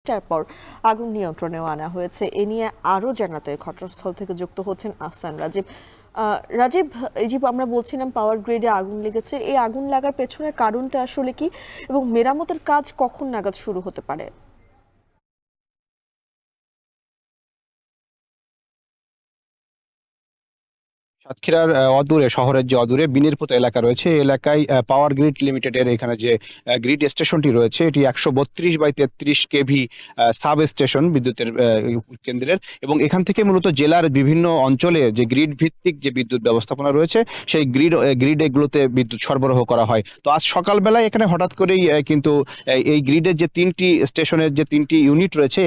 ঘন্টার পর আগুন নিয়ন্ত্রণেও আনা হয়েছে। এ নিয়ে আরও জানাতে ঘটনাস্থল থেকে যুক্ত হচ্ছেন আহসান রাজীব। রাজীব, এই যে আমরা বলছিলাম পাওয়ার গ্রিডে আগুন লেগেছে, এই আগুন লাগার পেছনের কারণটা আসলে কি এবং মেরামতের কাজ কখন নাগাদ শুরু হতে পারে? সাতক্ষীরার অদূরে, শহরের যে অদূরে বিনিরপুত এলাকা রয়েছে, এই এলাকায় পাওয়ার গ্রিড লিমিটেডের এখানে যে গ্রিড স্টেশনটি রয়েছে, এটি 132/33 কেভি সাব স্টেশন বিদ্যুতের কেন্দ্রের, এবং এখান থেকে মূলত জেলার বিভিন্ন অঞ্চলে যে গ্রিড ভিত্তিক যে বিদ্যুৎ ব্যবস্থাপনা রয়েছে সেই গ্রিড এগুলোতে বিদ্যুৎ সরবরাহ করা হয়। তো আজ সকালবেলায় এখানে হঠাৎ করেই কিন্তু এই গ্রিডের যে তিনটি স্টেশনের যে তিনটি ইউনিট রয়েছে,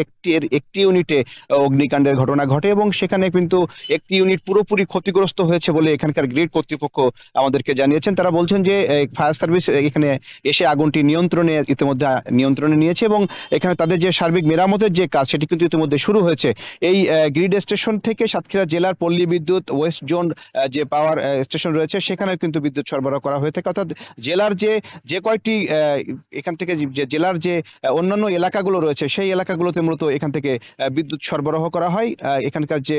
একটি ইউনিটে অগ্নিকাণ্ডের ঘটনা ঘটে এবং সেখানে কিন্তু একটি ইউনিট পুরোপুরি ক্ষতিগ্রস্ত হয়েছে বলে এখানকার গ্রিড কর্তৃপক্ষ আমাদেরকে জানিয়েছেন। তারা বলছেন যে ফায়ার সার্ভিস এখানে এসে আগুনটি ইতিমধ্যে নিয়ন্ত্রণে নিয়েছে এবং এখানে তাদের যে সার্বিক মেরামতের যে কাজ সেটি কিন্তু ইতিমধ্যে শুরু হয়েছে। এই গ্রিড স্টেশন থেকে সাতক্ষীরা জেলার পল্লী বিদ্যুৎ ওয়েস্ট জোন যে পাওয়ার স্টেশন রয়েছে সেখানে কিন্তু বিদ্যুৎ সরবরাহ করা হয়ে থাকে। অর্থাৎ জেলার যে কয়েকটি এখান থেকে যে জেলার যে অন্যান্য এলাকাগুলো রয়েছে সেই এলাকাগুলোতে মূলত এখান থেকে বিদ্যুৎ সরবরাহ করা হয়। এখানকার যে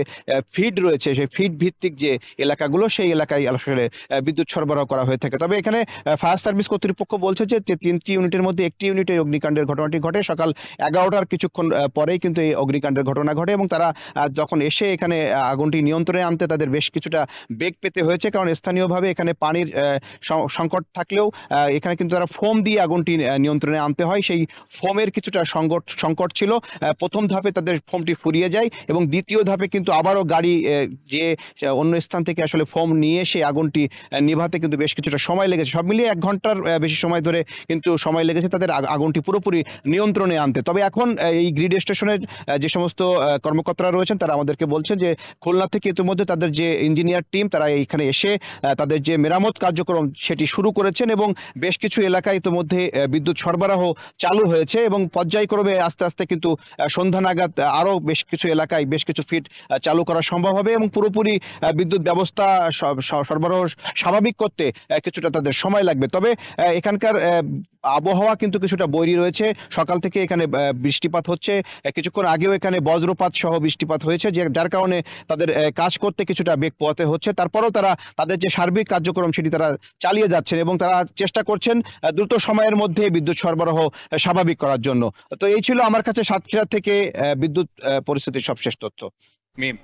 ফিড রয়েছে সেই ফিড ভিত্তিক যে এলাকাগুলো সেই এলাকায় আসলে বিদ্যুৎ সরবরাহ করা হয়ে থাকে। তবে এখানে ফায়ার সার্ভিস কর্তৃপক্ষ বলছে যে তিনটি ইউনিটের মধ্যে একটি ইউনিটে অগ্নিকাণ্ডের ঘটনাটি ঘটে সকাল 11টার কিছুক্ষণ পরেই কিন্তু এই অগ্নিকাণ্ডের ঘটনা ঘটে এবং তারা যখন এসে এখানে আগুনটি নিয়ন্ত্রণে আনতে তাদের বেশ কিছুটা বেগ পেতে হয়েছে, কারণ স্থানীয়ভাবে এখানে পানির সংকট থাকলেও এখানে কিন্তু তারা ফোম দিয়ে আগুনটি নিয়ন্ত্রণে আনতে হয়। সেই ফোমের কিছুটা সংকট ছিল। প্রথম ধাপে তাদের ফোমটি ফুরিয়ে যায় এবং দ্বিতীয় ধাপে কিন্তু আবারও গাড়ি যে অন্য স্থান থেকে আসলে ফোম নিয়ে এসে আগুনটি নিভাতে কিন্তু বেশ কিছুটা সময় লেগেছে। সব মিলিয়ে 1 ঘন্টার বেশি সময় ধরে কিন্তু সময় লেগেছে তাদের আগুনটি পুরোপুরি নিয়ন্ত্রণে আনতে। তবে এখন এই গ্রিড স্টেশনের যে সমস্ত কর্মকর্তারা রয়েছেন তারা আমাদেরকে বলছেন যে খুলনা থেকে ইতিমধ্যে তাদের যে ইঞ্জিনিয়ার টিম তারা এইখানে এসে তাদের যে মেরামত কার্যক্রম সেটি শুরু করেছেন এবং বেশ কিছু এলাকায় ইতিমধ্যে বিদ্যুৎ সরবরাহ চালু হয়েছে এবং পর্যায়ক্রমে আস্তে আস্তে কিন্তু সন্ধ্যা নাগাদ আরও বেশ কিছু এলাকায় বেশ কিছু ফিড চালু করা সম্ভব হবে এবং পুরোপুরি বিদ্যুৎ ব্যবস্থা সরবরাহ স্বাভাবিক করতে কিছুটা তাদের সময় লাগবে। তবে এখানকার আবহাওয়া কিন্তু কিছুটা বৈরী রয়েছে। সকাল থেকে এখানে বৃষ্টিপাত হচ্ছে, কিছুক্ষণ আগেও এখানে বজ্রপাত সহ বৃষ্টিপাত হয়েছে, যার কারণে তাদের কাজ করতে কিছুটা বেগ পোহাতে হচ্ছে। তারপরেও তারা তাদের যে সার্বিক কার্যক্রম সেটি তারা চালিয়ে যাচ্ছেন এবং তারা চেষ্টা করছেন দ্রুত সময়ের মধ্যে বিদ্যুৎ সরবরাহ স্বাভাবিক করার জন্য। তো এই ছিল আমার কাছে সাতক্ষীরা থেকে বিদ্যুৎ পরিস্থিতির সবশেষ তথ্য। মিম।